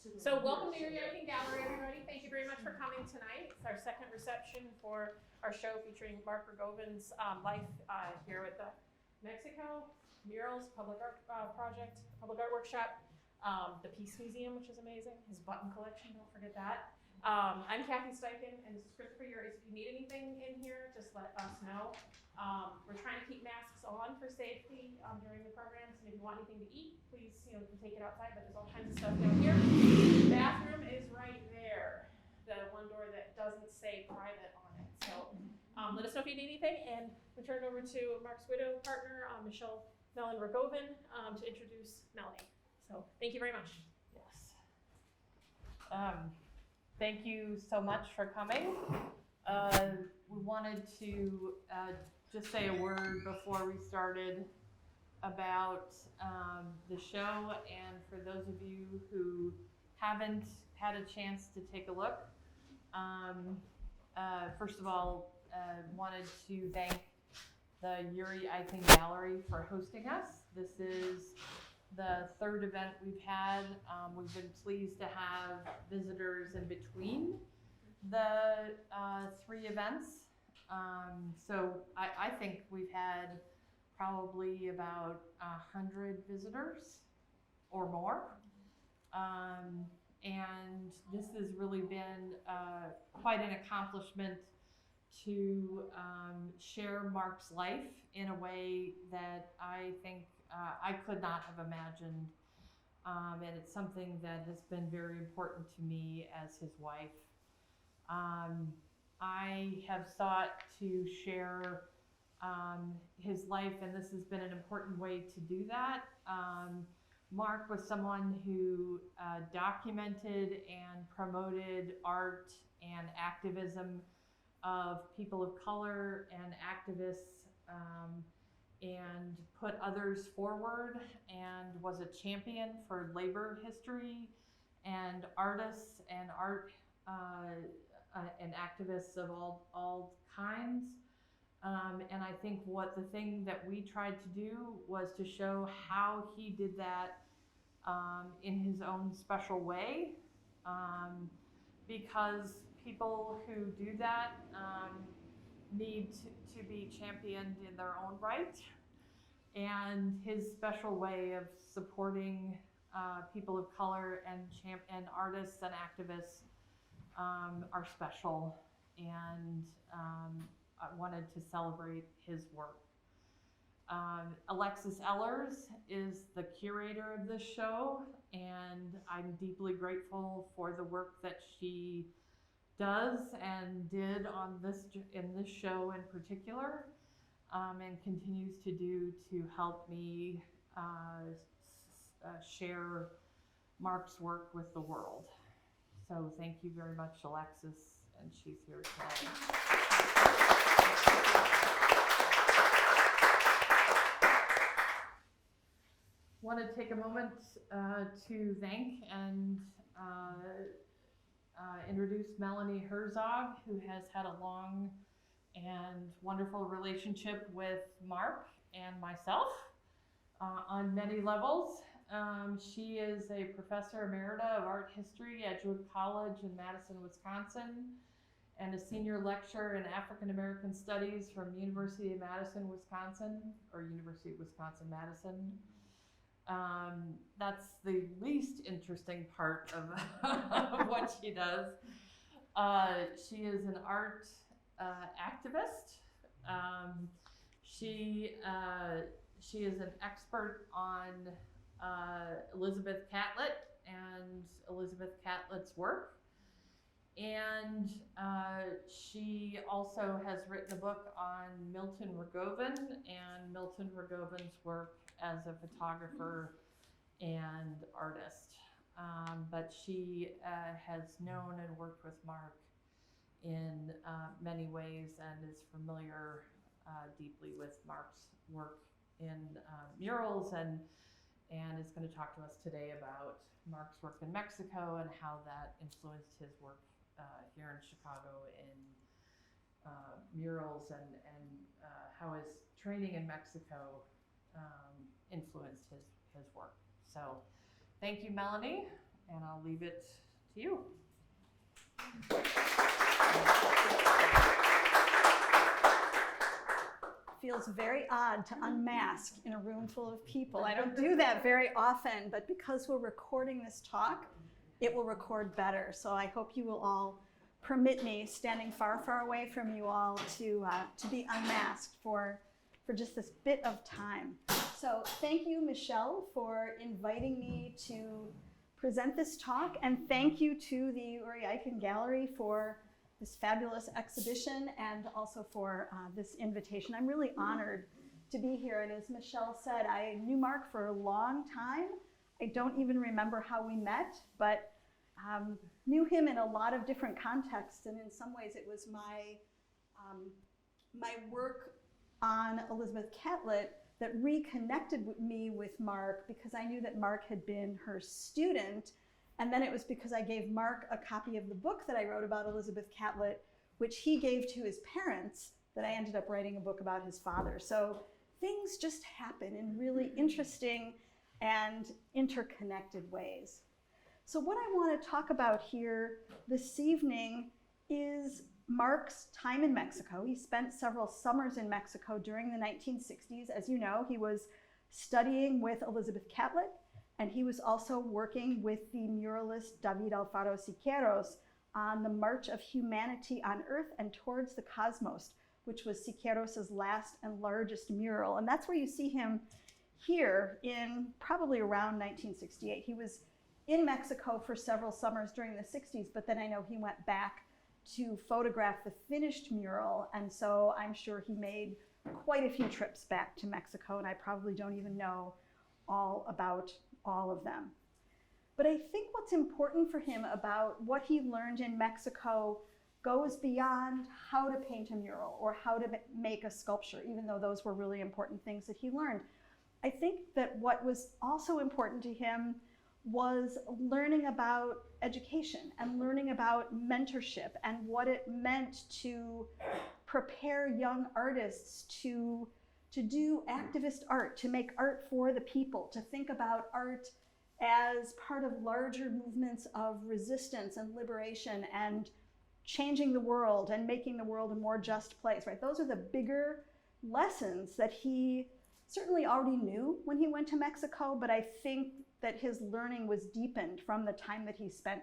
So welcome to your American Gallery, everybody. Thank you very much for coming tonight. It's our second reception for our show featuring Mark Rogovin's life here at the Mexico Murals Public Art Project, Public Art Workshop, the Peace Museum, which is amazing, his button collection, don't forget that. I'm Kathy Steichen, and this is Christopher Uris. If you need anything in here, just let us know. We're trying to keep masks on for safety during the programs, and if you want anything to eat, please, you can take it outside, but there's all kinds of stuff down here. The bathroom is right there, the one door that doesn't say private on it. So let us know if you need anything, and we turn it over to Mark's widow partner, Melanie Rogovin, to introduce Melanie. So thank you very much. Yes. Thank you so much for coming. We wanted to just say a word before we started about the show, and for those of you who haven't had a chance to take a look, first of all, wanted to thank the Yuri Eichen Gallery for hosting us. This is the third event we've had. We've been pleased to have visitors in between the three events. So I think we've had probably about 100 visitors or more. And this has really been quite an accomplishment to share Mark's life in a way that I think I could not have imagined, and it's something that has been very important to me as his wife. I have sought to share his life, and this has been an important way to do that. Mark was someone who documented and promoted art and activism of people of color and activists, and put others forward, and was a champion for labor history and artists and art and activists of all kinds. And I think the thing that we tried to do was to show how he did that in his own special way, because people who do that need to be championed in their own right, and his special way of supporting people of color and artists and activists are special, and I wanted to celebrate his work. Alexis Ellers is the curator of this show, and I'm deeply grateful for the work that she does and did in this show in particular, and continues to do to help me share Mark's work with the world. So thank you very much, Alexis, and she's here today. Want to take a moment to thank and introduce Melanie Herzog, who has had a long and wonderful relationship with Mark and myself on many levels. She is a professor emerita of art history at Druid College in Madison, Wisconsin, and a senior lecturer in African American Studies from University of Madison, Wisconsin, or University of Wisconsin-Madison. That's the least interesting part of what she does. She is an art activist. She is an expert on Elizabeth Catlett and Elizabeth Catlett's work. And she also has written a book on Milton Rogovin and Milton Rogovin's work as a photographer and artist. But she has known and worked with Mark in many ways and is familiar deeply with Mark's work in murals, and is going to talk to us today about Mark's work in Mexico and how that influenced his work here in Chicago in murals, and how his training in Mexico influenced his work. So thank you, Melanie, and I'll leave it to you. Feels very odd to unmask in a room full of people. I don't do that very often, but because we're recording this talk, it will record better. So I hope you will all permit me, standing far, far away from you all, to be unmasked for just this bit of time. So thank you, Michelle, for inviting me to present this talk, and thank you to the Uri Eichen Gallery for this fabulous exhibition and also for this invitation. I'm really honored to be here, and as Michelle said, I knew Mark for a long time. I don't even remember how we met, but knew him in a lot of different contexts, and in some ways it was my work on Elizabeth Catlett that reconnected me with Mark, because I knew that Mark had been her student, and then it was because I gave Mark a copy of the book that I wrote about Elizabeth Catlett, which he gave to his parents, that I ended up writing a book about his father. So things just happen in really interesting and interconnected ways. So what I want to talk about here this evening is Mark's time in Mexico. He spent several summers in Mexico during the 1960s. As you know, he was studying with Elizabeth Catlett, and he was also working with the muralist David Alfaro Siqueiros on the March of Humanity on Earth and Towards the Cosmos, which was Siqueiros' last and largest mural. And that's where you see him here in probably around 1968. He was in Mexico for several summers during the 60s, but then I know he went back to photograph the finished mural, and so I'm sure he made quite a few trips back to Mexico, and I probably don't even know all about all of them. But I think what's important for him about what he learned in Mexico goes beyond how to paint a mural or how to make a sculpture, even though those were really important things that he learned. I think that what was also important to him was learning about education and learning about mentorship and what it meant to prepare young artists to do activist art, to make art for the people, to think about art as part of larger movements of resistance and liberation and changing the world and making the world a more just place, right? Those are the bigger lessons that he certainly already knew when he went to Mexico, but I think that his learning was deepened from the time that he spent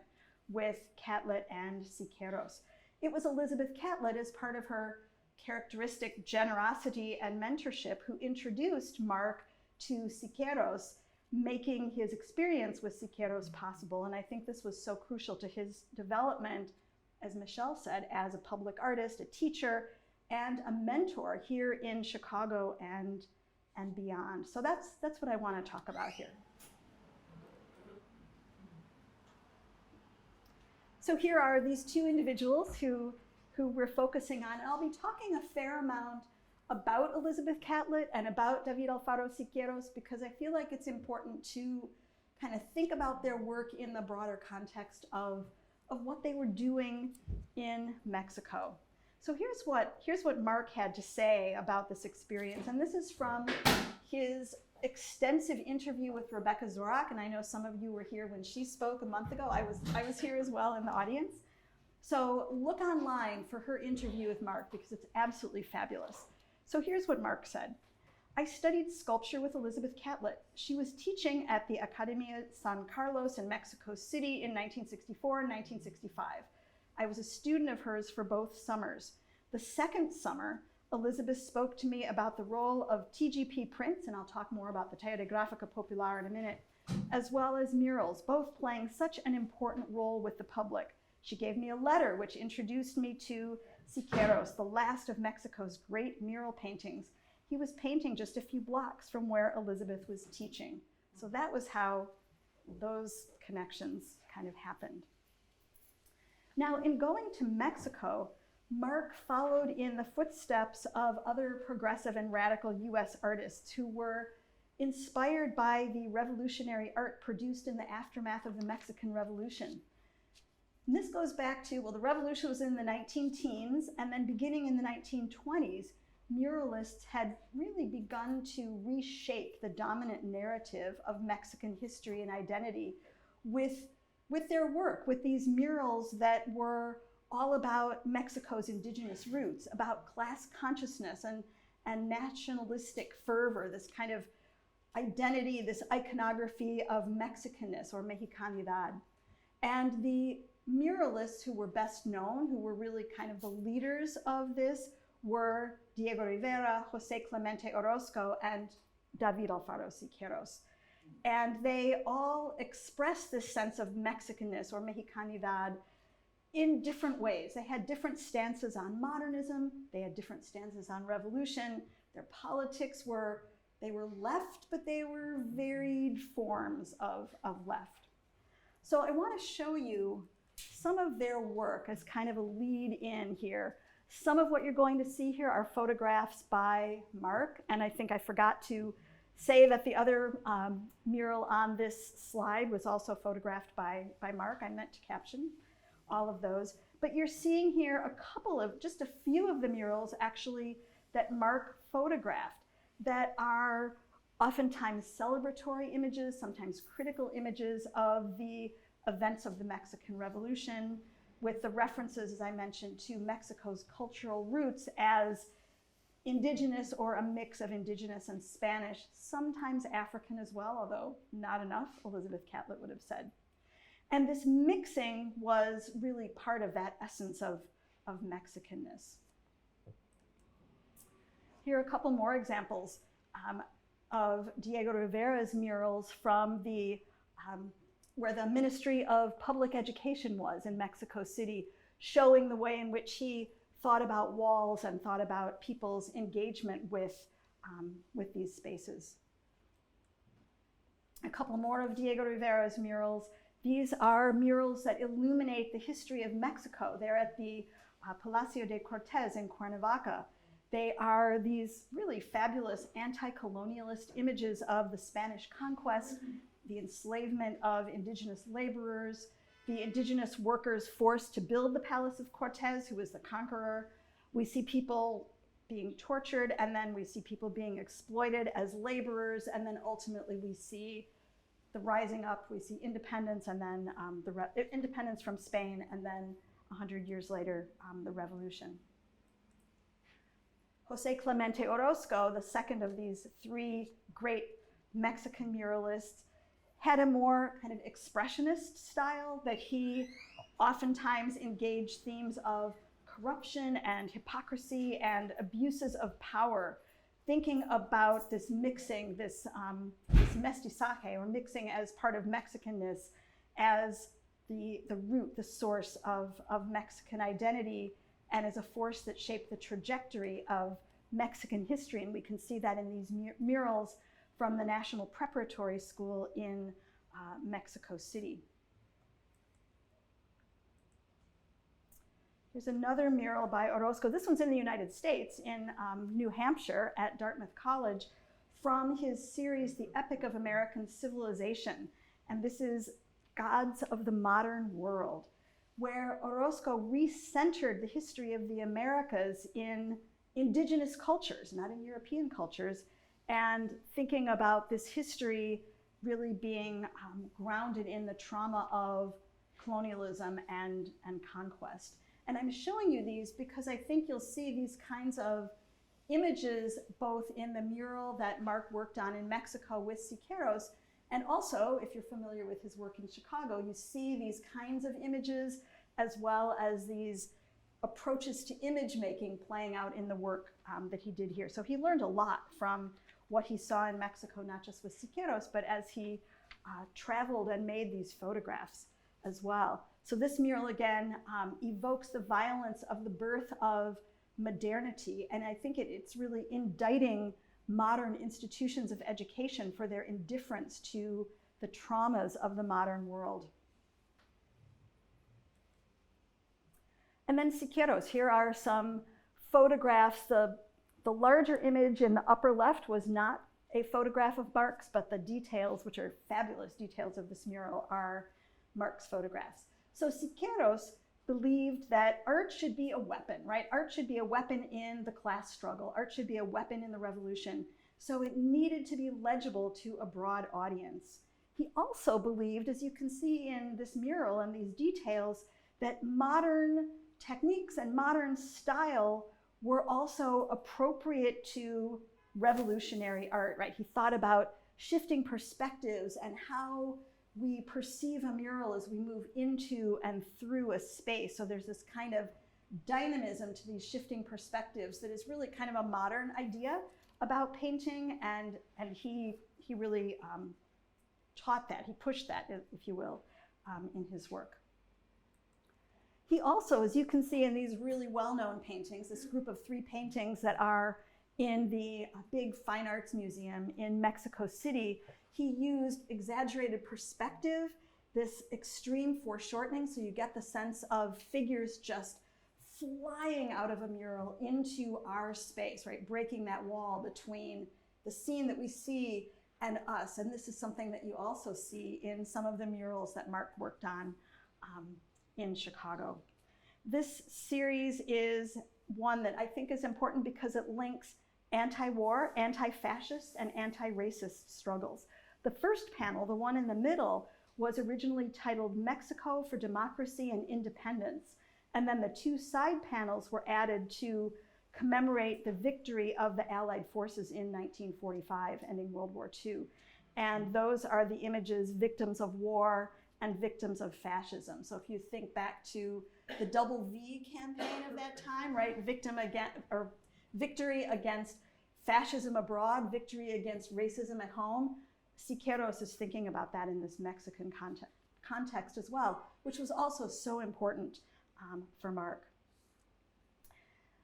with Catlett and Siqueiros. It was Elizabeth Catlett, as part of her characteristic generosity and mentorship, who introduced Mark to Siqueiros, making his experience with Siqueiros possible. And I think this was so crucial to his development, as Michelle said, as a public artist, a teacher, and a mentor here in Chicago and beyond. So that's what I want to talk about here. So here are these two individuals who we're focusing on. And I'll be talking a fair amount about Elizabeth Catlett and about David Alfaro Siqueiros, because I feel like it's important to kind of think about their work in the broader context of what they were doing in Mexico. So here's what Mark had to say about this experience. And this is from his extensive interview with Rebecca Zorak, and I know some of you were here when she spoke a month ago. I was here as well in the audience. So look online for her interview with Mark, because it's absolutely fabulous. So here's what Mark said. I studied sculpture with Elizabeth Catlett. She was teaching at the Academia San Carlos in Mexico City in 1964 and 1965. I was a student of hers for both summers. The second summer, Elizabeth spoke to me about the role of TGP prints, and I'll talk more about the Talla de Gráfica Popular in a minute, as well as murals, both playing such an important role with the public. She gave me a letter which introduced me to Siqueiros, the last of Mexico's great mural paintings. He was painting just a few blocks from where Elizabeth was teaching. So that was how those connections kind of happened. Now, in going to Mexico, Mark followed in the footsteps of other progressive and radical US artists who were inspired by the revolutionary art produced in the aftermath of the Mexican Revolution. And this goes back to, well, the revolution was in the 19-teens, and then beginning in the 1920s, muralists had really begun to reshape the dominant narrative of Mexican history and identity with with their work, with these murals that were all about Mexico's indigenous roots, about class consciousness and nationalistic fervor, this kind of identity, this iconography of Mexicanness or Mexicanidad. And the muralists who were best known, who were really kind of the leaders of this, were Diego Rivera, Jose Clemente Orozco, and David Alfaro Siqueiros. And they all express this sense of Mexicanness or Mexicanidad in different ways. They had different stances on modernism, they had different stances on revolution. Their politics were, they were left, but they were varied forms of left. So I want to show you some of their work as kind of a lead in here. Some of what you're going to see here are photographs by Mark, and I think I forgot to say that the other mural on this slide was also photographed by Mark. I meant to caption all of those. But you're seeing here a couple of, just a few of the murals actually that Mark photographed that are oftentimes celebratory images, sometimes critical images of the events of the Mexican Revolution, with the references, as I mentioned, to Mexico's cultural roots as indigenous or a mix of indigenous and Spanish, sometimes African as well, although not enough, Elizabeth Catlett would have said. And this mixing was really part of that essence of Mexicanness. Here are a couple more examples of Diego Rivera's murals from the where the Ministry of Public Education was in Mexico City, showing the way in which he thought about walls and thought about people's engagement with these spaces. A couple more of Diego Rivera's murals. These are murals that illuminate the history of Mexico. They're at the Palacio de Cortes in Cuernavaca. They are these really fabulous anti-colonialist images of the Spanish conquest, the enslavement of indigenous laborers, the indigenous workers forced to build the Palace of Cortes, who was the conqueror. We see people being tortured, and then we see people being exploited as laborers, and then ultimately we see the rising up, we see independence, and then independence from Spain, and then 100 years later, the revolution. Jose Clemente Orozco, the second of these three great Mexican muralists, had a more kind of expressionist style, that he oftentimes engaged themes of corruption and hypocrisy and abuses of power, thinking about this mixing, this mestizaje, or mixing as part of Mexicanness, as the root, the source of Mexican identity, and as a force that shaped the trajectory of Mexican history. And we can see that in these murals from the National Preparatory School in Mexico City. There's another mural by Orozco. This one's in the United States, in New Hampshire at Dartmouth College, from his series, The Epic of American Civilization. And this is Gods of the Modern World, where Orozco recentered the history of the Americas in indigenous cultures, not in European cultures, and thinking about this history really being grounded in the trauma of colonialism and conquest. And I'm showing you these because I think you'll see these kinds of images both in the mural that Mark worked on in Mexico with Siqueiros, and also, if you're familiar with his work in Chicago, you see these kinds of images as well as these approaches to image making playing out in the work that he did here. So he learned a lot from what he saw in Mexico, not just with Siqueiros, but as he traveled and made these photographs as well. So this mural, again, evokes the violence of the birth of modernity, and I think it's really indicting modern institutions of education for their indifference to the traumas of the modern world. And then Siqueiros, here are some photographs. The larger image in the upper left was not a photograph of Mark's, but the details, which are fabulous details of this mural, are Mark's photographs. So Siqueiros believed that art should be a weapon, right? Art should be a weapon in the class struggle. Art should be a weapon in the revolution. So it needed to be legible to a broad audience. He also believed, as you can see in this mural and these details, that modern techniques and modern style were also appropriate to revolutionary art, right? He thought about shifting perspectives and how we perceive a mural as we move into and through a space. So there's this kind of dynamism to these shifting perspectives that is really kind of a modern idea about painting, and he really taught that, he pushed that, if you will, in his work. He also, as you can see in these really well-known paintings, this group of 3 paintings that are in the big fine arts museum in Mexico City, he used exaggerated perspective, this extreme foreshortening, so you get the sense of figures just flying out of a mural into our space, right? Breaking that wall between the scene that we see and us. And this is something that you also see in some of the murals that Mark worked on in Chicago. This series is one that I think is important because it links anti-war, anti-fascist, and anti-racist struggles. The first panel, the one in the middle, was originally titled Mexico for Democracy and Independence. And then the 2 side panels were added to commemorate the victory of the Allied forces in 1945, ending World War II. And those are the images, victims of war and victims of fascism. So if you think back to the Double V campaign of that time, right? Victory against fascism abroad, victory against racism at home. Siqueiros is thinking about that in this Mexican context as well, which was also so important for Mark.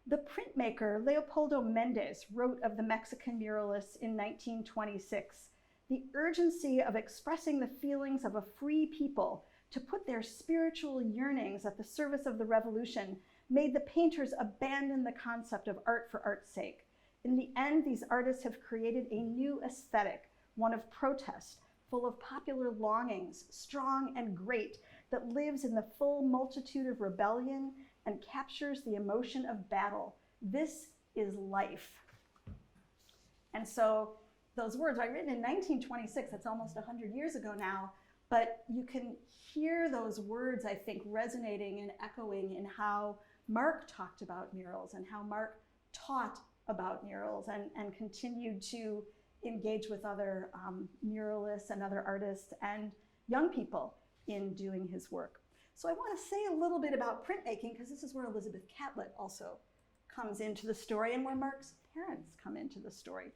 The printmaker Leopoldo Mendez wrote of the Mexican muralists in 1926, "The urgency of expressing the feelings of a free people to put their spiritual yearnings at the service of the revolution made the painters abandon the concept of art for art's sake. In the end, these artists have created a new aesthetic, one of protest, full of popular longings, strong and great, that lives in the full multitude of rebellion and captures the emotion of battle. This is life." And so those words are written in 1926, that's almost 100 years ago now, but you can hear those words, I think, resonating and echoing in how Mark talked about murals and how Mark taught about murals and continued to engage with other muralists and other artists and young people in doing his work. So I want to say a little bit about printmaking, because this is where Elizabeth Catlett also comes into the story and where Mark's parents come into the story.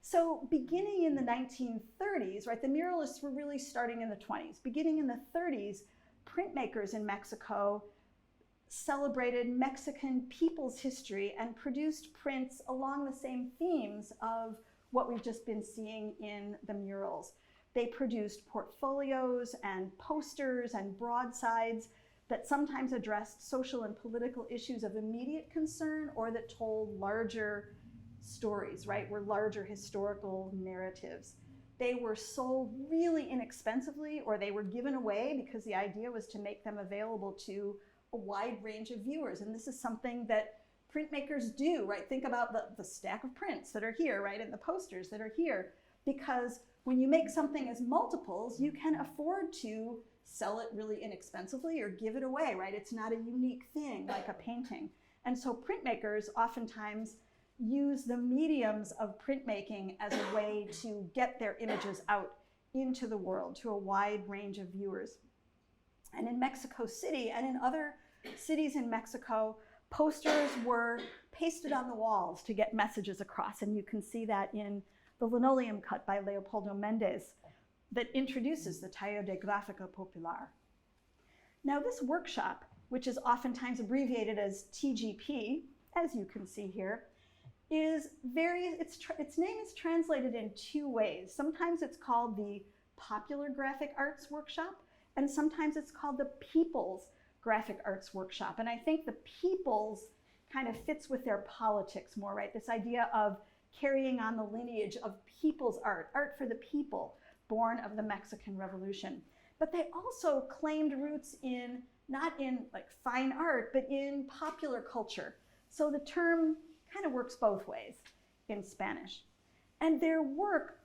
So beginning in the 1930s, right, the muralists were really starting in the 20s. Beginning in the 30s, printmakers in Mexico celebrated Mexican people's history and produced prints along the same themes of what we've just been seeing in the murals. They produced portfolios and posters and broadsides that sometimes addressed social and political issues of immediate concern or that told larger stories, right, were larger historical narratives. They were sold really inexpensively, or they were given away because the idea was to make them available to a wide range of viewers. And this is something that printmakers do, right? Think about the stack of prints that are here, right, and the posters that are here, because when you make something as multiples, you can afford to sell it really inexpensively or give it away, right? It's not a unique thing like a painting. And so printmakers oftentimes use the mediums of printmaking as a way to get their images out into the world to a wide range of viewers. And in Mexico City and in other cities in Mexico, posters were pasted on the walls to get messages across. And you can see that in the linoleum cut by Leopoldo Mendez that introduces the Taller de Gráfica Popular. Now this workshop, which is oftentimes abbreviated as TGP, as you can see here, is its name is translated in 2 ways. Sometimes it's called the Popular Graphic Arts Workshop, and sometimes it's called the People's Graphic Arts Workshop. And I think the People's kind of fits with their politics more, right? This idea of carrying on the lineage of people's art, art for the people, born of the Mexican Revolution. But they also claimed roots in, not in like fine art, but in popular culture. So the term kind of works both ways in Spanish. And their work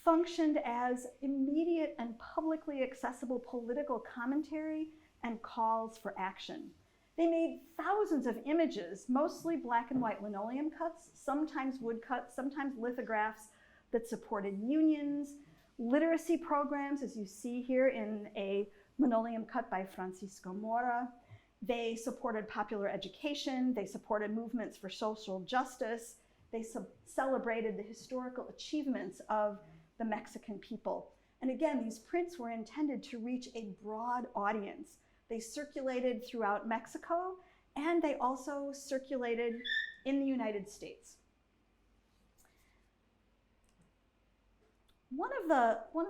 functioned as immediate and publicly accessible political commentary and calls for action. They made thousands of images, mostly black and white linoleum cuts, sometimes woodcuts, sometimes lithographs that supported unions, literacy programs, as you see here in a linoleum cut by Francisco Mora. They supported popular education. They supported movements for social justice. They celebrated the historical achievements of the Mexican people. And again, these prints were intended to reach a broad audience. They circulated throughout Mexico, and they also circulated in the United States. One of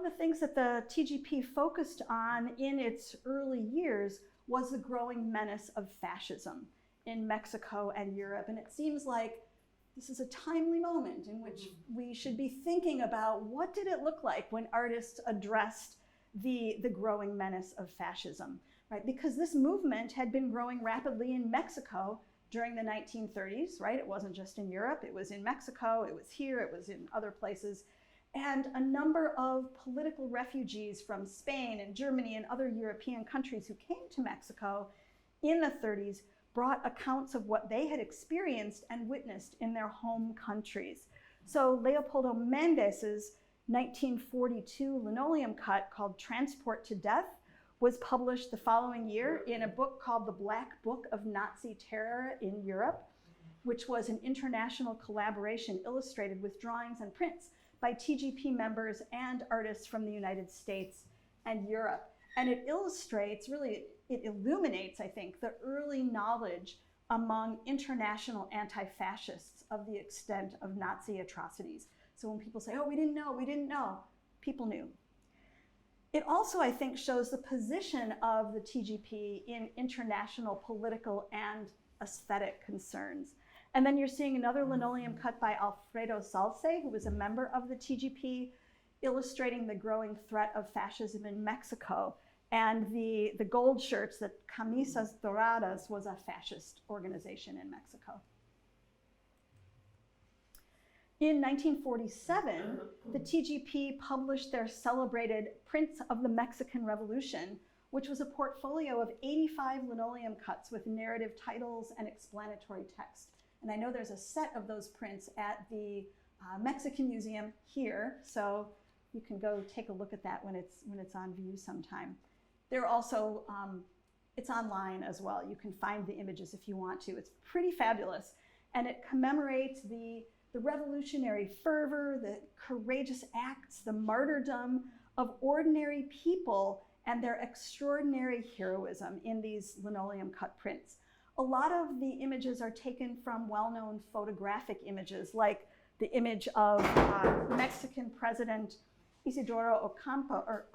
the things that the TGP focused on in its early years was the growing menace of fascism in Mexico and Europe. And it seems like this is a timely moment in which we should be thinking about what did it look like when artists addressed the growing menace of fascism, right? Because this movement had been growing rapidly in Mexico during the 1930s, right? It wasn't just in Europe, it was in Mexico, it was here, it was in other places. And a number of political refugees from Spain and Germany and other European countries who came to Mexico in the 30s brought accounts of what they had experienced and witnessed in their home countries. So Leopoldo Mendes's 1942 linoleum cut called Transport to Death was published the following year in a book called The Black Book of Nazi Terror in Europe, which was an international collaboration illustrated with drawings and prints by TGP members and artists from the United States and Europe. And it illustrates, really, it illuminates, I think, the early knowledge among international anti-fascists of the extent of Nazi atrocities. So when people say, oh, we didn't know, people knew. It also, I think, shows the position of the TGP in international political and aesthetic concerns. And then you're seeing another linoleum cut by Alfredo Salce, who was a member of the TGP, illustrating the growing threat of fascism in Mexico. And the gold shirts, that Camisas Doradas, was a fascist organization in Mexico. In 1947, the TGP published their celebrated Prints of the Mexican Revolution, which was a portfolio of 85 linoleum cuts with narrative titles and explanatory text. And I know there's a set of those prints at the Mexican Museum here, so you can go take a look at that when it's on view sometime. They're also, it's online as well. You can find the images if you want to. It's pretty fabulous. And it commemorates the revolutionary fervor, the courageous acts, the martyrdom of ordinary people and their extraordinary heroism in these linoleum cut prints. A lot of the images are taken from well-known photographic images, like the image of Mexican President Isidoro Ocampo, or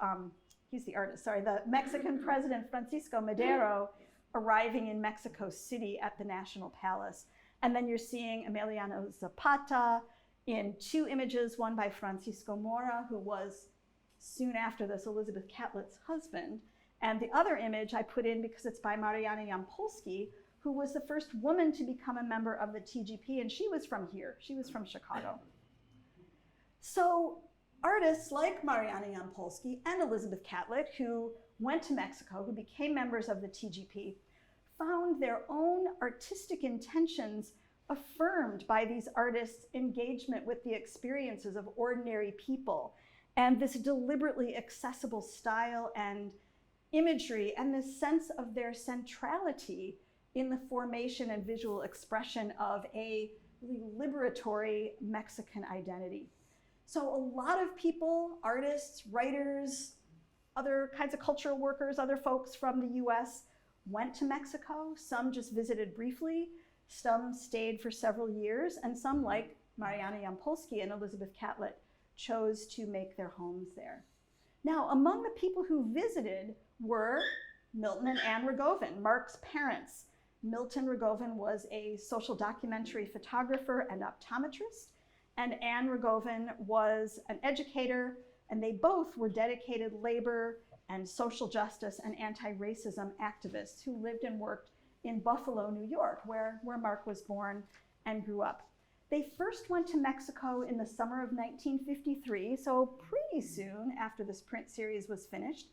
he's the artist, sorry, the Mexican President Francisco Madero arriving in Mexico City at the National Palace. And then you're seeing Emiliano Zapata in two images, one by Francisco Mora, who was soon after this Elizabeth Catlett's husband, and the other image I put in because it's by Mariana Yampolsky, who was the first woman to become a member of the TGP, and she was from here. She was from Chicago. So artists like Mariana Yampolsky and Elizabeth Catlett, who went to Mexico, who became members of the TGP, found their own artistic intentions affirmed by these artists' engagement with the experiences of ordinary people, and this deliberately accessible style and imagery, and this sense of their centrality in the formation and visual expression of a really liberatory Mexican identity. So a lot of people, artists, writers, other kinds of cultural workers, other folks from the US went to Mexico. Some just visited briefly, some stayed for several years, and some, like Mariana Yampolsky and Elizabeth Catlett, chose to make their homes there. Now, among the people who visited were Milton and Anne Rogovin, Mark's parents. Milton Rogovin was a social documentary photographer and optometrist, and Anne Rogovin was an educator, and they both were dedicated labor and social justice and anti-racism activists who lived and worked in Buffalo, New York, where Mark was born and grew up. They first went to Mexico in the summer of 1953, so pretty soon after this print series was finished,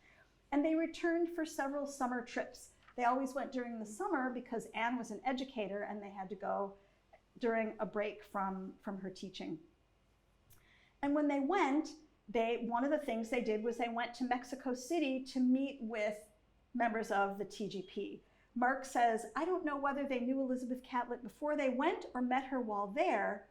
and they returned for several summer trips. They always went during the summer because Anne was an educator and they had to go during a break from her teaching. And when they went, one of the things they did was they went to Mexico City to meet with members of the TGP. Mark says, I don't know whether they knew Elizabeth Catlett before they went or met her while there,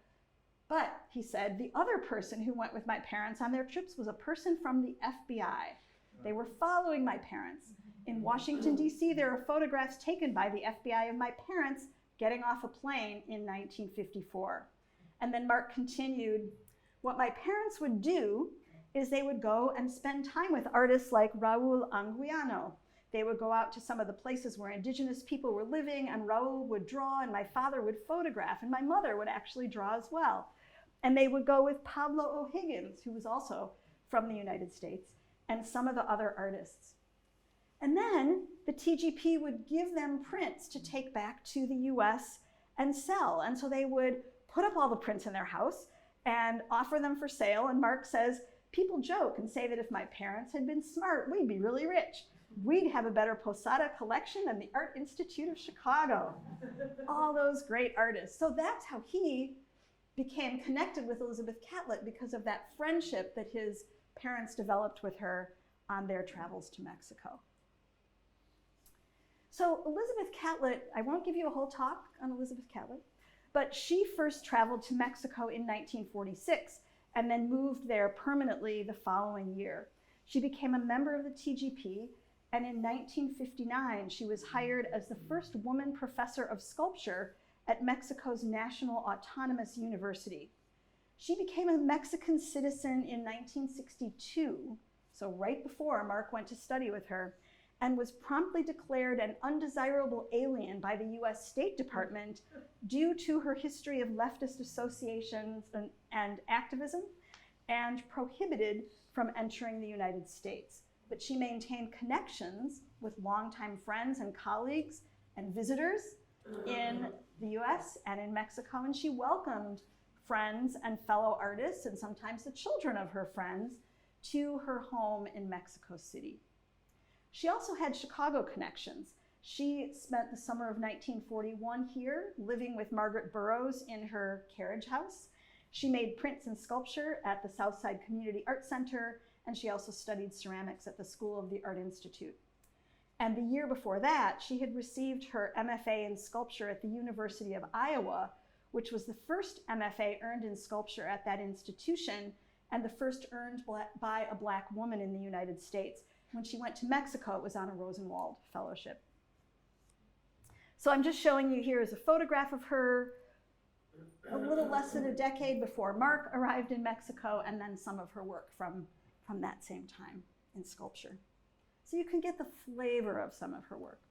but he said, the other person who went with my parents on their trips was a person from the FBI. They were following my parents. In Washington, D.C., there are photographs taken by the FBI of my parents getting off a plane in 1954. And then Mark continued, what my parents would do is they would go and spend time with artists like Raul Anguiano. They would go out to some of the places where indigenous people were living, and Raul would draw, and my father would photograph, and my mother would actually draw as well. And they would go with Pablo O'Higgins, who was also from the United States, and some of the other artists. And then the TGP would give them prints to take back to the US and sell. And so they would put up all the prints in their house and offer them for sale. And Mark says, people joke and say that if my parents had been smart, we'd be really rich. We'd have a better Posada collection than the Art Institute of Chicago. All those great artists. So that's how he became connected with Elizabeth Catlett, because of that friendship that his parents developed with her on their travels to Mexico. So Elizabeth Catlett, I won't give you a whole talk on Elizabeth Catlett, but she first traveled to Mexico in 1946 and then moved there permanently the following year. She became a member of the TGP, and in 1959, she was hired as the first woman professor of sculpture at Mexico's National Autonomous University. She became a Mexican citizen in 1962, so right before Mark went to study with her, and was promptly declared an undesirable alien by the US State Department due to her history of leftist associations and activism, and prohibited from entering the United States. But she maintained connections with longtime friends and colleagues and visitors in the US and in Mexico, and she welcomed friends and fellow artists, and sometimes the children of her friends, to her home in Mexico City. She also had Chicago connections. She spent the summer of 1941 here, living with Margaret Burroughs in her carriage house. She made prints and sculpture at the Southside Community Art Center, and she also studied ceramics at the School of the Art Institute. And the year before that, she had received her MFA in sculpture at the University of Iowa, which was the first MFA earned in sculpture at that institution, and the first earned by a Black woman in the United States. When she went to Mexico, it was on a Rosenwald Fellowship. So I'm just showing you here is a photograph of her a little less than a decade before Mark arrived in Mexico, and then some of her work from that same time in sculpture. So you can get the flavor of some of her work.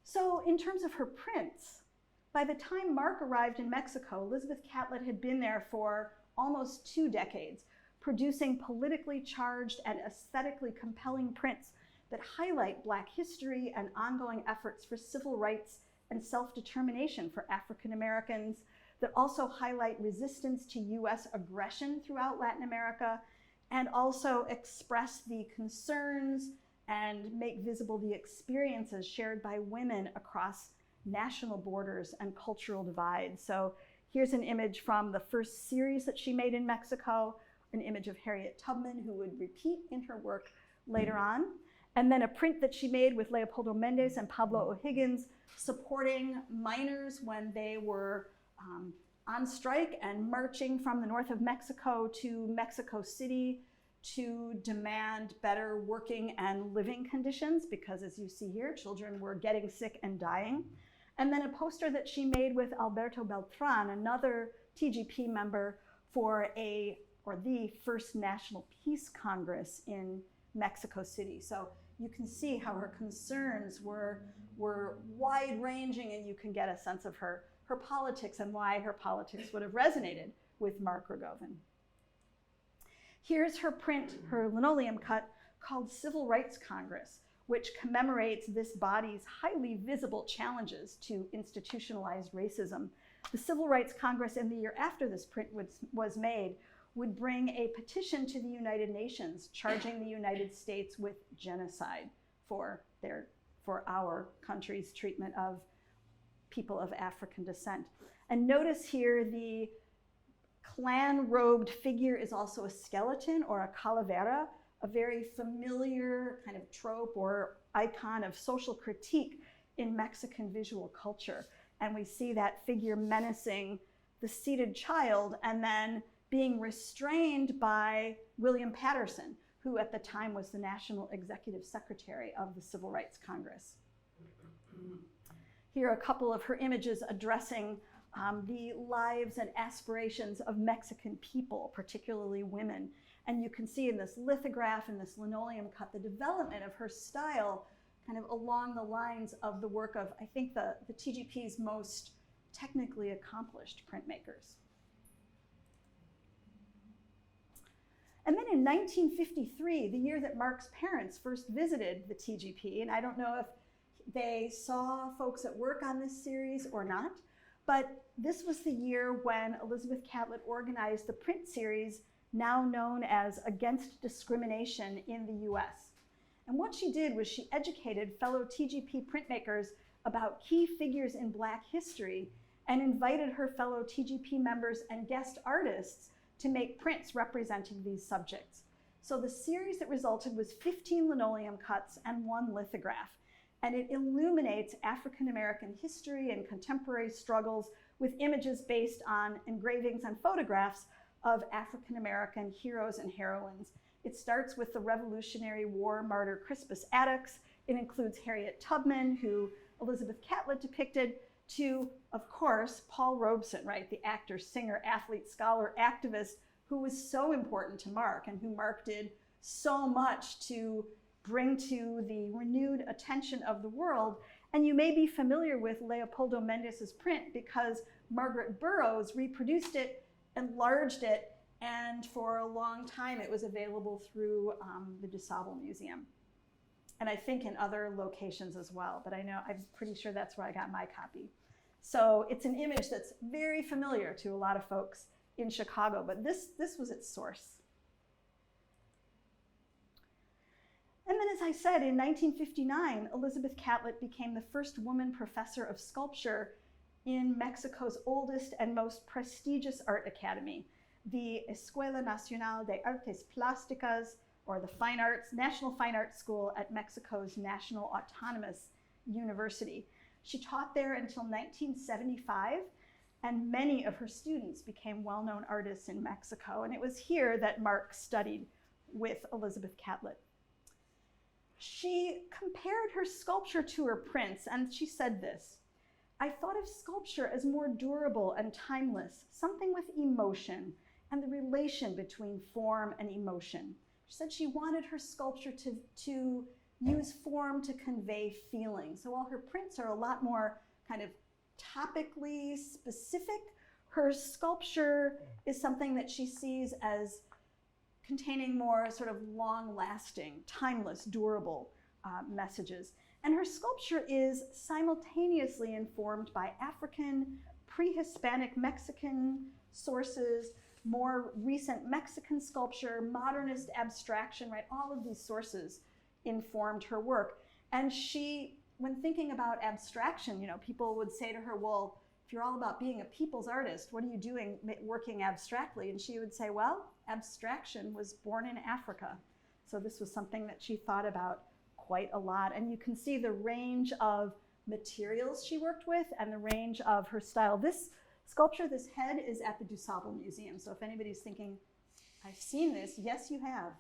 So in terms of her prints, by the time Mark arrived in Mexico, Elizabeth Catlett had been there for almost 2 decades, producing politically charged and aesthetically compelling prints that highlight Black history and ongoing efforts for civil rights and self-determination for African Americans, that also highlight resistance to US aggression throughout Latin America, and also express the concerns and make visible the experiences shared by women across national borders and cultural divides. So here's an image from the first series that she made in Mexico, an image of Harriet Tubman, who would repeat in her work later on, and then a print that she made with Leopoldo Mendez and Pablo O'Higgins, supporting miners when they were on strike and marching from the north of Mexico to Mexico City to demand better working and living conditions, because as you see here, children were getting sick and dying. And then a poster that she made with Alberto Beltran, another TGP member, for the first National Peace Congress in Mexico City. So you can see how her concerns were wide-ranging, and you can get a sense of her politics and why her politics would have resonated with Mark Rogovin. Here's her print, her linoleum cut, called Civil Rights Congress, which commemorates this body's highly visible challenges to institutionalized racism. The Civil Rights Congress in the year after this print was made would bring a petition to the United Nations charging the United States with genocide for our country's treatment of people of African descent. And notice here the clan-robed figure is also a skeleton or a calavera, a very familiar kind of trope or icon of social critique in Mexican visual culture. And we see that figure menacing the seated child and then being restrained by William Patterson, who at the time was the National Executive Secretary of the Civil Rights Congress. Here are a couple of her images addressing the lives and aspirations of Mexican people, particularly women. And you can see in this lithograph and this linoleum cut the development of her style kind of along the lines of the work of, I think, the TGP's most technically accomplished printmakers. And then in 1953, the year that Mark's parents first visited the TGP, and I don't know if they saw folks at work on this series or not, but this was the year when Elizabeth Catlett organized the print series now known as Against Discrimination in the US. And what she did was she educated fellow TGP printmakers about key figures in Black history and invited her fellow TGP members and guest artists to make prints representing these subjects. So the series that resulted was 15 linoleum cuts and 1 lithograph. And it illuminates African American history and contemporary struggles with images based on engravings and photographs of African American heroes and heroines. It starts with the Revolutionary War martyr Crispus Attucks. It includes Harriet Tubman, who Elizabeth Catlett depicted, to, of course, Paul Robeson, right, the actor, singer, athlete, scholar, activist, who was so important to Mark and who Mark did so much to bring to the renewed attention of the world. And you may be familiar with Leopoldo Mendes's print because Margaret Burroughs reproduced it, enlarged it, and for a long time it was available through the DuSable Museum. And I think in other locations as well, but I'm pretty sure that's where I got my copy. So it's an image that's very familiar to a lot of folks in Chicago, but this was its source. And then, as I said, in 1959, Elizabeth Catlett became the first woman professor of sculpture in Mexico's oldest and most prestigious art academy, the Escuela Nacional de Artes Plásticas, or the National Fine Arts School at Mexico's National Autonomous University. She taught there until 1975, and many of her students became well-known artists in Mexico, and it was here that Mark studied with Elizabeth Catlett. She compared her sculpture to her prints, and she said this: "I thought of sculpture as more durable and timeless, something with emotion, and the relation between form and emotion." She said she wanted her sculpture to use form to convey feeling. So while her prints are a lot more kind of topically specific, her sculpture is something that she sees as containing more sort of long-lasting, timeless, durable messages. And her sculpture is simultaneously informed by African, pre-Hispanic Mexican sources, more recent Mexican sculpture, modernist abstraction, right? All of these sources informed her work. And she, when thinking about abstraction, you know, people would say to her, well, if you're all about being a people's artist, what are you doing working abstractly? And she would say, well, abstraction was born in Africa. So this was something that she thought about quite a lot. And you can see the range of materials she worked with and the range of her style. This sculpture, this head, is at the DuSable Museum. So if anybody's thinking, I've seen this, yes, you have.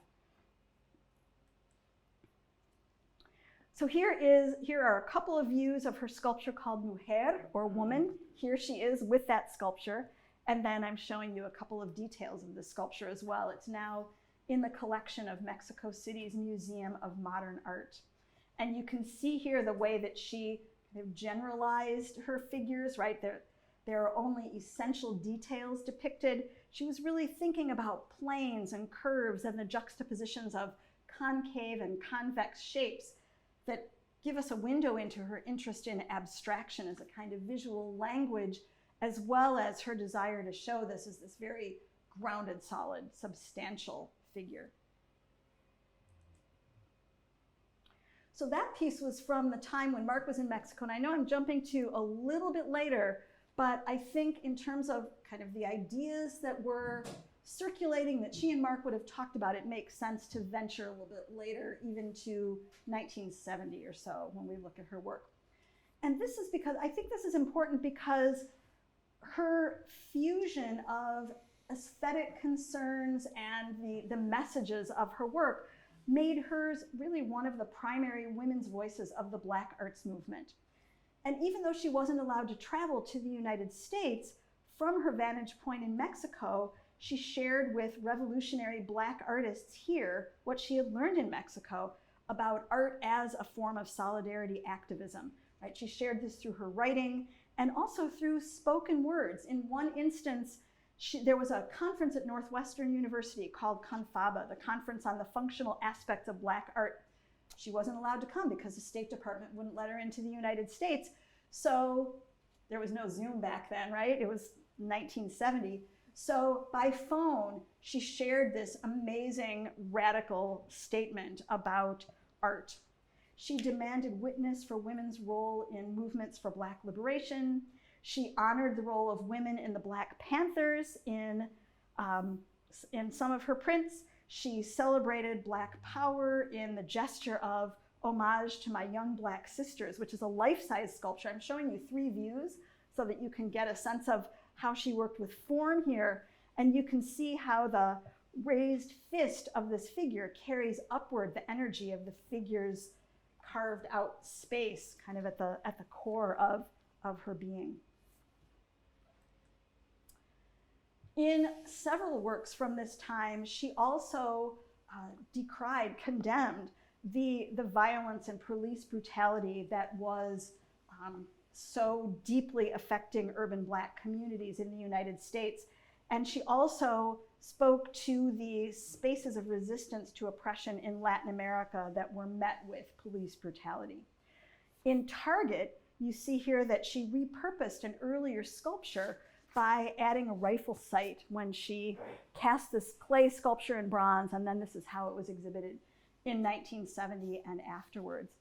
So here are a couple of views of her sculpture called Mujer, or Woman. Here she is with that sculpture. And then I'm showing you a couple of details of the sculpture as well. It's now in the collection of Mexico City's Museum of Modern Art. And you can see here the way that she kind of generalized her figures, right? There are only essential details depicted. She was really thinking about planes and curves and the juxtapositions of concave and convex shapes that give us a window into her interest in abstraction as a kind of visual language as well as her desire to show this as this very grounded, solid, substantial figure. So that piece was from the time when Mark was in Mexico, and I know I'm jumping to a little bit later, but I think in terms of kind of the ideas that were circulating that she and Mark would have talked about, it makes sense to venture a little bit later, even to 1970 or so, when we look at her work. And this is because, I think this is important because her fusion of aesthetic concerns and the messages of her work made hers really one of the primary women's voices of the Black arts movement. And even though she wasn't allowed to travel to the United States, from her vantage point in Mexico, she shared with revolutionary Black artists here what she had learned in Mexico about art as a form of solidarity activism. Right? She shared this through her writing and also through spoken words. In one instance, there was a conference at Northwestern University called CONFABA, the Conference on the Functional Aspects of Black Art. She wasn't allowed to come because the State Department wouldn't let her into the United States. So there was no Zoom back then, right? It was 1970. So by phone, she shared this amazing radical statement about art. She demanded witness for women's role in movements for Black liberation. She honored the role of women in the Black Panthers in some of her prints. She celebrated Black power in the gesture of Homage to My Young Black Sisters, which is a life-size sculpture. I'm showing you 3 views so that you can get a sense of how she worked with form here. And you can see how the raised fist of this figure carries upward the energy of the figure's carved out space, kind of at the core of her being. In several works from this time, she also decried, condemned the violence and police brutality that was so deeply affecting urban Black communities in the United States. And she also spoke to the spaces of resistance to oppression in Latin America that were met with police brutality. In Target, you see here that she repurposed an earlier sculpture by adding a rifle sight when she cast this clay sculpture in bronze, and then this is how it was exhibited in 1970 and afterwards.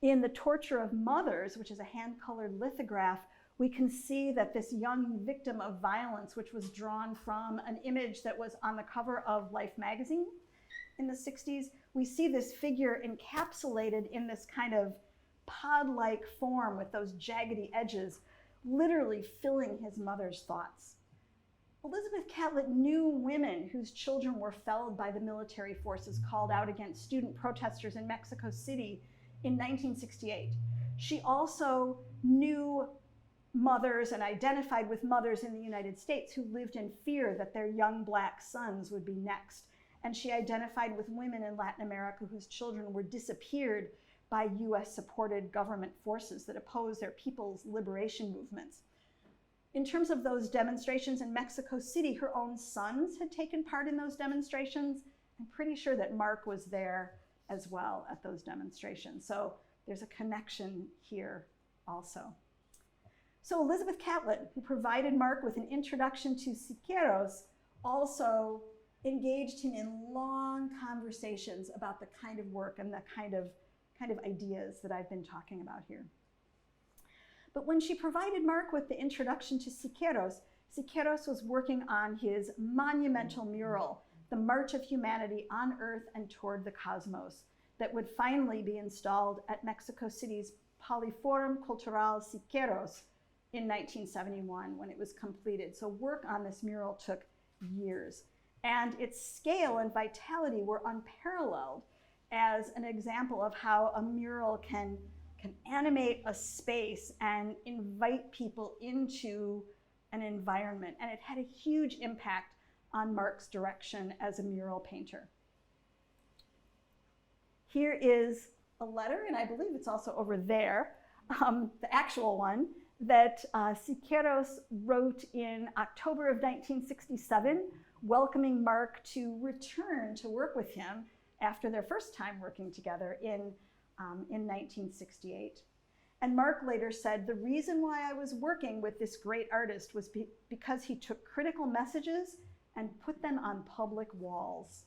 In The Torture of Mothers, which is a hand-colored lithograph, we can see that this young victim of violence, which was drawn from an image that was on the cover of Life magazine in the 60s, we see this figure encapsulated in this kind of pod-like form with those jaggedy edges, literally filling his mother's thoughts. Elizabeth Catlett knew women whose children were felled by the military forces called out against student protesters in Mexico City in 1968. She also knew mothers and identified with mothers in the United States who lived in fear that their young Black sons would be next. And she identified with women in Latin America whose children were disappeared by US-supported government forces that opposed their people's liberation movements. In terms of those demonstrations in Mexico City, her own sons had taken part in those demonstrations. I'm pretty sure that Mark was there as well at those demonstrations. So there's a connection here also. So Elizabeth Catlett, who provided Mark with an introduction to Siqueiros, also engaged him in long conversations about the kind of work and the kind of ideas that I've been talking about here. But when she provided Mark with the introduction to Siqueiros, Siqueiros was working on his monumental mural, The March of Humanity on Earth and Toward the Cosmos, that would finally be installed at Mexico City's Poliforum Cultural Siqueiros in 1971 when it was completed. So work on this mural took years. And its scale and vitality were unparalleled as an example of how a mural can animate a space and invite people into an environment. And it had a huge impact on Mark's direction as a mural painter. Here is a letter, and I believe it's also over there, the actual one, that Siqueiros wrote in October of 1967, welcoming Mark to return to work with him after their first time working together in 1968. And Mark later said, the reason why I was working with this great artist was because he took critical messages and put them on public walls.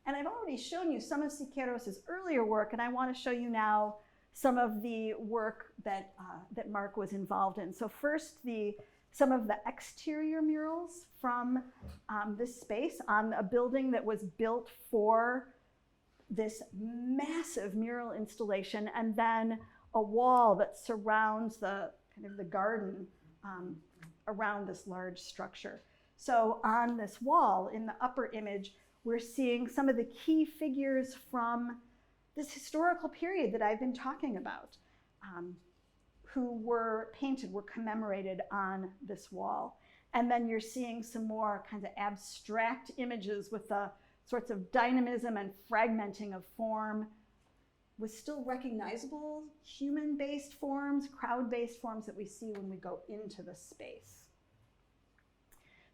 And I've already shown you some of Siqueiros' earlier work, and I want to show you now some of the work that Mark was involved in. So first, some of the exterior murals from this space on a building that was built for this massive mural installation, and then a wall that surrounds the garden around this large structure. So on this wall in the upper image, we're seeing some of the key figures from this historical period that I've been talking about, who were painted, were commemorated on this wall. And then you're seeing some more kinds of abstract images with the sorts of dynamism and fragmenting of form, with still recognizable human-based forms, crowd-based forms that we see when we go into the space.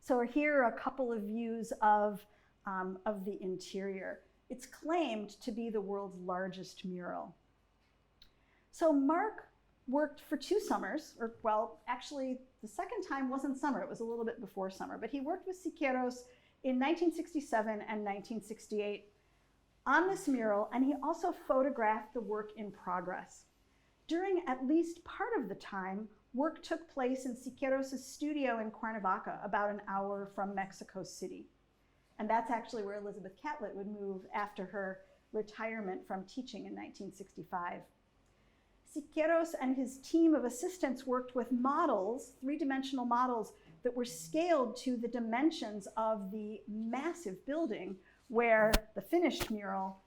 So here are a couple of views of the interior. It's claimed to be the world's largest mural. So Mark worked for 2 summers, or well, actually the second time wasn't summer, it was a little bit before summer, but he worked with Siqueiros in 1967 and 1968 on this mural, and he also photographed the work in progress. During at least part of the time, work took place in Siqueiros' studio in Cuernavaca, about an hour from Mexico City. And that's actually where Elizabeth Catlett would move after her retirement from teaching in 1965. Siqueiros and his team of assistants worked with models, 3-dimensional models, that were scaled to the dimensions of the massive building where the finished mural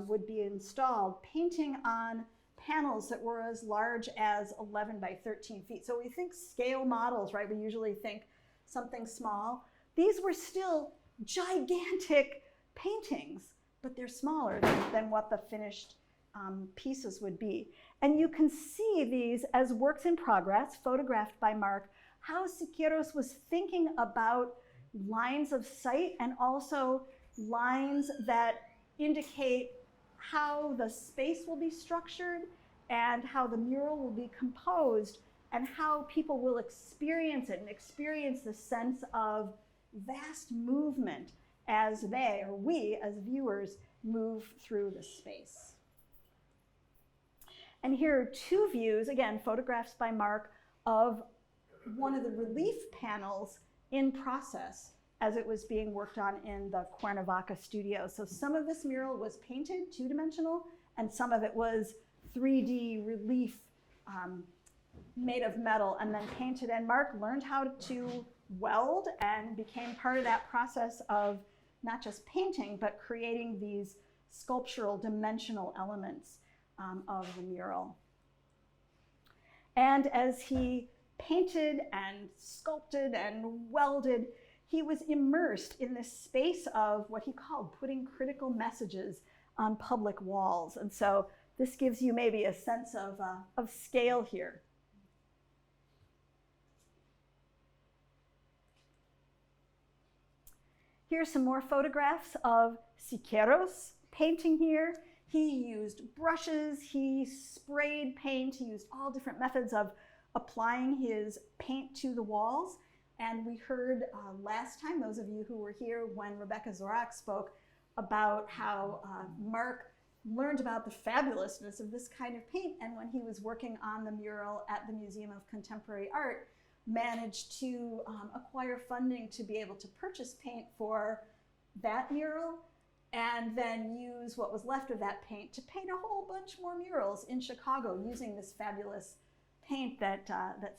would be installed, painting on panels that were as large as 11 by 13 feet. So we think scale models, right? We usually think something small. These were still gigantic paintings, but they're smaller than what the finished pieces would be. And you can see these as works in progress, photographed by Mark, how Siqueiros was thinking about lines of sight and also lines that indicate how the space will be structured and how the mural will be composed and how people will experience it and experience the sense of vast movement as they, or we as viewers, move through the space. And here are 2 views, again, photographs by Mark, of one of the relief panels in process as it was being worked on in the Cuernavaca studio. So some of this mural was painted 2-dimensional, and some of it was 3D relief made of metal and then painted. And Mark learned how to weld and became part of that process of not just painting, but creating these sculptural dimensional elements of the mural. And as he painted and sculpted and welded, he was immersed in this space of what he called putting critical messages on public walls. And so this gives you maybe a sense of scale here. Here's some more photographs of Siqueiros painting here. He used brushes, he sprayed paint, he used all different methods of applying his paint to the walls. And we heard last time, those of you who were here when Rebecca Zorak spoke, about how Mark learned about the fabulousness of this kind of paint, and when he was working on the mural at the Museum of Contemporary Art, managed to acquire funding to be able to purchase paint for that mural, and then use what was left of that paint to paint a whole bunch more murals in Chicago using this fabulous paint that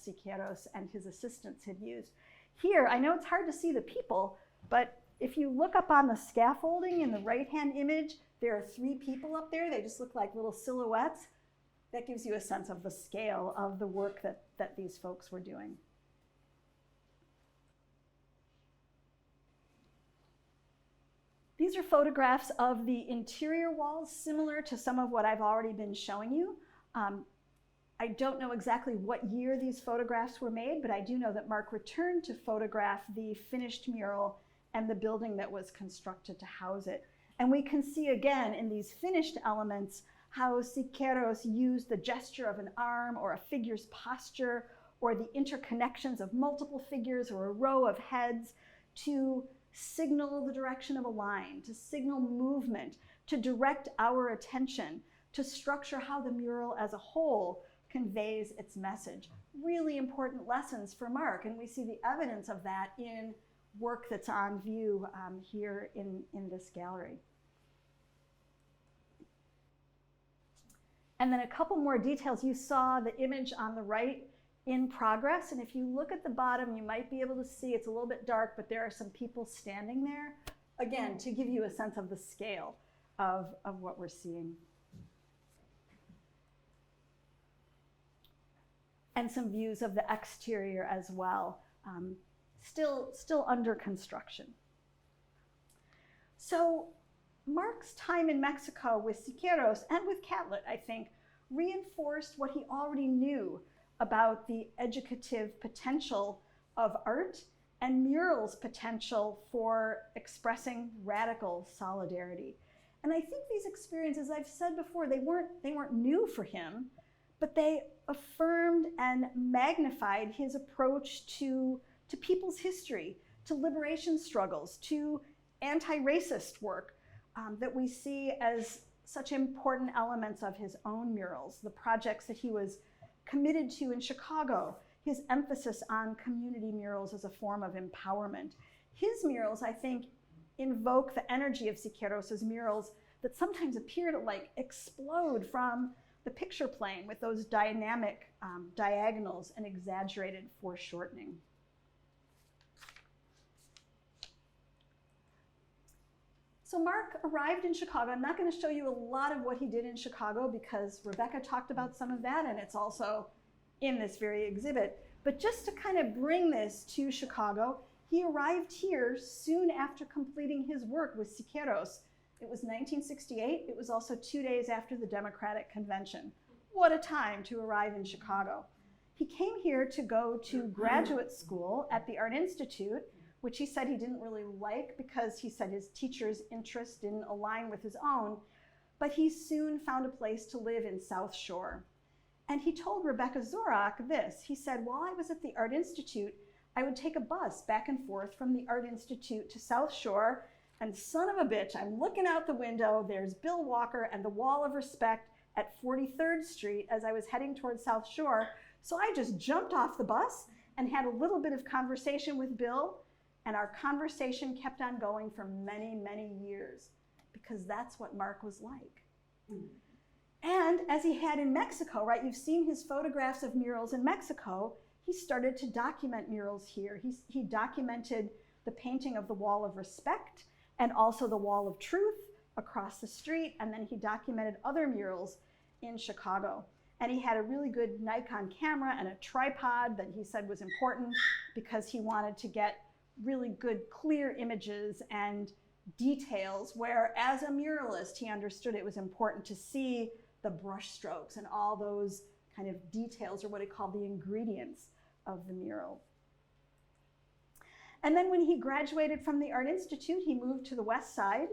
Siqueiros and his assistants had used. Here, I know it's hard to see the people, but if you look up on the scaffolding in the right-hand image, there are 3 people up there. They just look like little silhouettes. That gives you a sense of the scale of the work that these folks were doing. These are photographs of the interior walls, similar to some of what I've already been showing you. I don't know exactly what year these photographs were made, but I do know that Mark returned to photograph the finished mural and the building that was constructed to house it. And we can see again in these finished elements how Siqueiros used the gesture of an arm or a figure's posture or the interconnections of multiple figures or a row of heads to signal the direction of a line, to signal movement, to direct our attention, to structure how the mural as a whole conveys its message. Really important lessons for Mark, and we see the evidence of that in work that's on view here in this gallery. And then a couple more details. You saw the image on the right in progress, and if you look at the bottom, you might be able to see it's a little bit dark, but there are some people standing there, again, to give you a sense of the scale of what we're seeing. And some views of the exterior as well, still under construction. So Mark's time in Mexico with Siqueiros and with Catlett, I think, reinforced what he already knew about the educative potential of art and murals' potential for expressing radical solidarity. And I think these experiences, I've said before, they weren't new for him, but they affirmed and magnified his approach to people's history, to liberation struggles, to anti-racist work that we see as such important elements of his own murals, the projects that he was committed to in Chicago, his emphasis on community murals as a form of empowerment. His murals, I think, invoke the energy of Siqueiros' murals that sometimes appear to like explode from the picture plane with those dynamic diagonals and exaggerated foreshortening. So Mark arrived in Chicago. I'm not going to show you a lot of what he did in Chicago because Rebecca talked about some of that, and it's also in this very exhibit. But just to kind of bring this to Chicago, he arrived here soon after completing his work with Siqueiros. It was 1968. It was also 2 days after the Democratic Convention. What a time to arrive in Chicago. He came here to go to graduate school at the Art Institute, which he said he didn't really like because he said his teacher's interests didn't align with his own, but he soon found a place to live in South Shore. And he told Rebecca Zorak this. He said, while I was at the Art Institute, I would take a bus back and forth from the Art Institute to South Shore, and son of a bitch, I'm looking out the window, there's Bill Walker and the Wall of Respect at 43rd Street as I was heading towards South Shore. So I just jumped off the bus and had a little bit of conversation with Bill, and our conversation kept on going for many, many years, because that's what Mark was like. And as he had in Mexico, right, you've seen his photographs of murals in Mexico, he started to document murals here. He documented the painting of the Wall of Respect and also the Wall of Truth across the street, and then he documented other murals in Chicago. And he had a really good Nikon camera and a tripod that he said was important because he wanted to get really good, clear images and details, where as a muralist, he understood it was important to see the brush strokes and all those kind of details, or what he called the ingredients of the mural. And then when he graduated from the Art Institute, he moved to the West Side,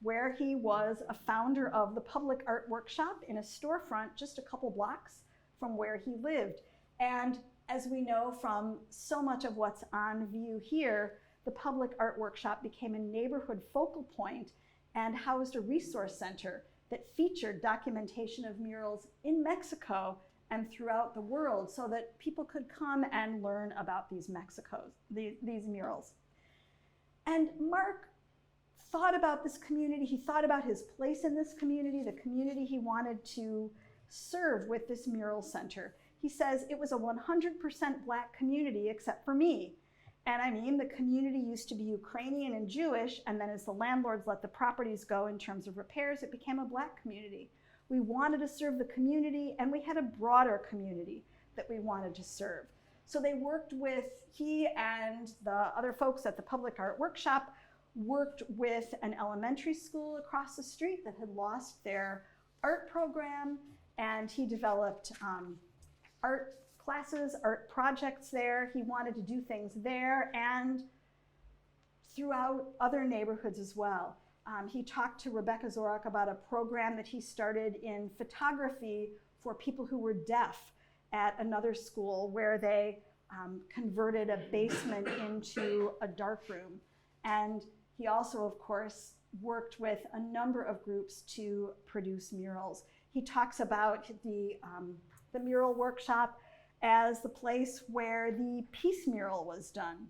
where he was a founder of the Public Art Workshop in a storefront just a couple blocks from where he lived. And as we know from so much of what's on view here, the Public Art Workshop became a neighborhood focal point and housed a resource center that featured documentation of murals in Mexico and throughout the world, so that people could come and learn about these murals. And Mark thought about this community. He thought about his place in this community, the community he wanted to serve with this mural center. He says, it was a 100% Black community except for me. And I mean, the community used to be Ukrainian and Jewish, and then as the landlords let the properties go in terms of repairs, it became a Black community. We wanted to serve the community, and we had a broader community that we wanted to serve. So they worked with, he and the other folks at the Public Art Workshop worked with an elementary school across the street that had lost their art program, and he developed art classes, art projects there. He wanted to do things there and throughout other neighborhoods as well. He talked to Rebecca Zorach about a program that he started in photography for people who were deaf at another school, where they converted a basement into a darkroom. And he also, of course, worked with a number of groups to produce murals. He talks about the mural workshop as the place where the peace mural was done.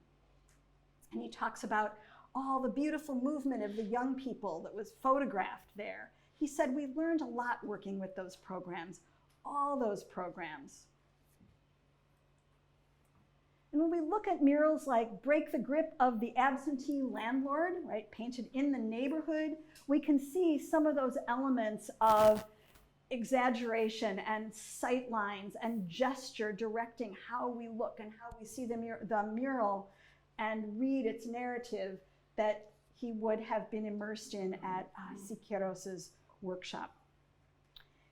And he talks about all the beautiful movement of the young people that was photographed there. He said, we learned a lot working with those programs, all those programs. And when we look at murals like Break the Grip of the Absentee Landlord, right, painted in the neighborhood, we can see some of those elements of exaggeration and sight lines and gesture directing how we look and how we see the mural and read its narrative that he would have been immersed in at Siqueiros' workshop.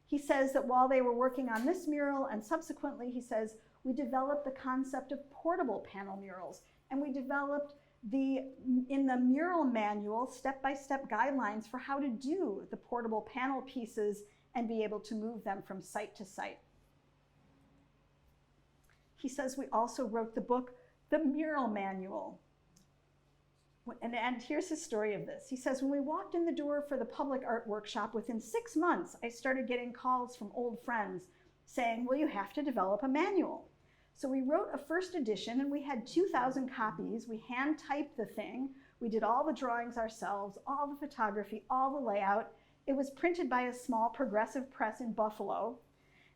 He says that while they were working on this mural, and subsequently, he says, we developed the concept of portable panel murals, and we developed in the mural manual, step-by-step guidelines for how to do the portable panel pieces and be able to move them from site to site. He says we also wrote the book, The Mural Manual. And here's his story of this. He says, when we walked in the door for the public art workshop, within 6 months, I started getting calls from old friends saying, well, you have to develop a manual. So we wrote a first edition, and we had 2,000 copies. We hand typed the thing. We did all the drawings ourselves, all the photography, all the layout. It was printed by a small progressive press in Buffalo.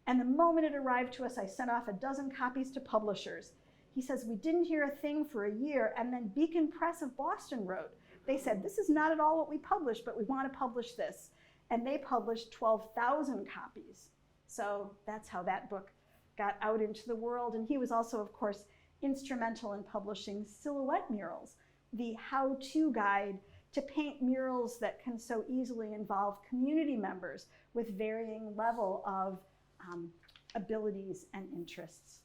And the moment it arrived to us, I sent off 12 copies to publishers. He says, we didn't hear a thing for a year, and then Beacon Press of Boston wrote. They said, this is not at all what we published, but we want to publish this. And they published 12,000 copies. So that's how that book got out into the world. And he was also, of course, instrumental in publishing Silhouette Murals, the how-to guide to paint murals that can so easily involve community members with varying level of abilities and interests.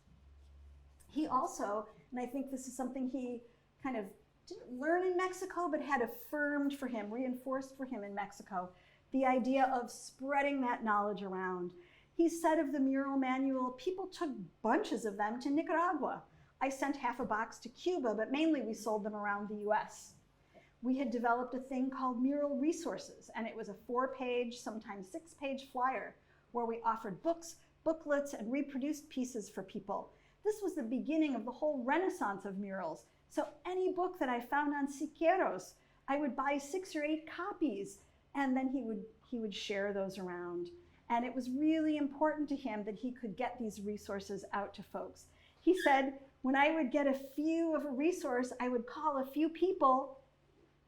He also, and I think this is something he kind of didn't learn in Mexico, but had affirmed for him, reinforced for him in Mexico, the idea of spreading that knowledge around. He said of the mural manual, people took bunches of them to Nicaragua. I sent half a box to Cuba, but mainly we sold them around the US. We had developed a thing called Mural Resources, and it was a 4-page, sometimes 6-page flyer where we offered books, booklets, and reproduced pieces for people. This was the beginning of the whole renaissance of murals. So any book that I found on Siqueiros, I would buy 6 or 8 copies, and then he would share those around. And it was really important to him that he could get these resources out to folks. He said, when I would get a few of a resource, I would call a few people,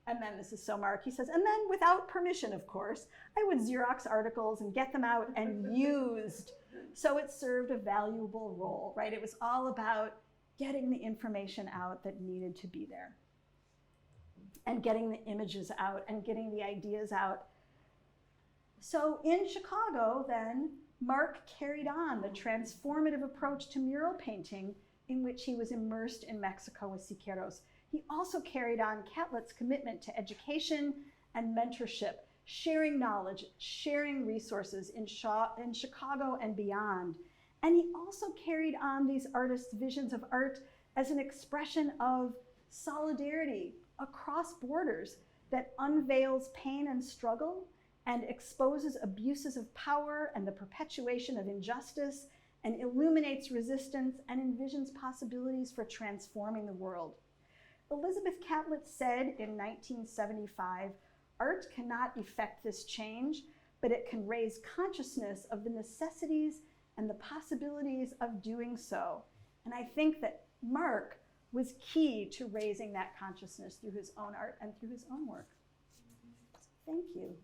and then this is so Mark, he says, and then without permission, of course, I would Xerox articles and get them out and used. So it served a valuable role, right? It was all about getting the information out that needed to be there, and getting the images out, and getting the ideas out. So in Chicago, then, Mark carried on the transformative approach to mural painting in which he was immersed in Mexico with Siqueiros. He also carried on Catlett's commitment to education and mentorship, sharing knowledge, sharing resources in Chicago and beyond. And he also carried on these artists' visions of art as an expression of solidarity across borders that unveils pain and struggle and exposes abuses of power and the perpetuation of injustice, and illuminates resistance and envisions possibilities for transforming the world. Elizabeth Catlett said in 1975, art cannot effect this change, but it can raise consciousness of the necessities and the possibilities of doing so. And I think that Mark was key to raising that consciousness through his own art and through his own work. Thank you.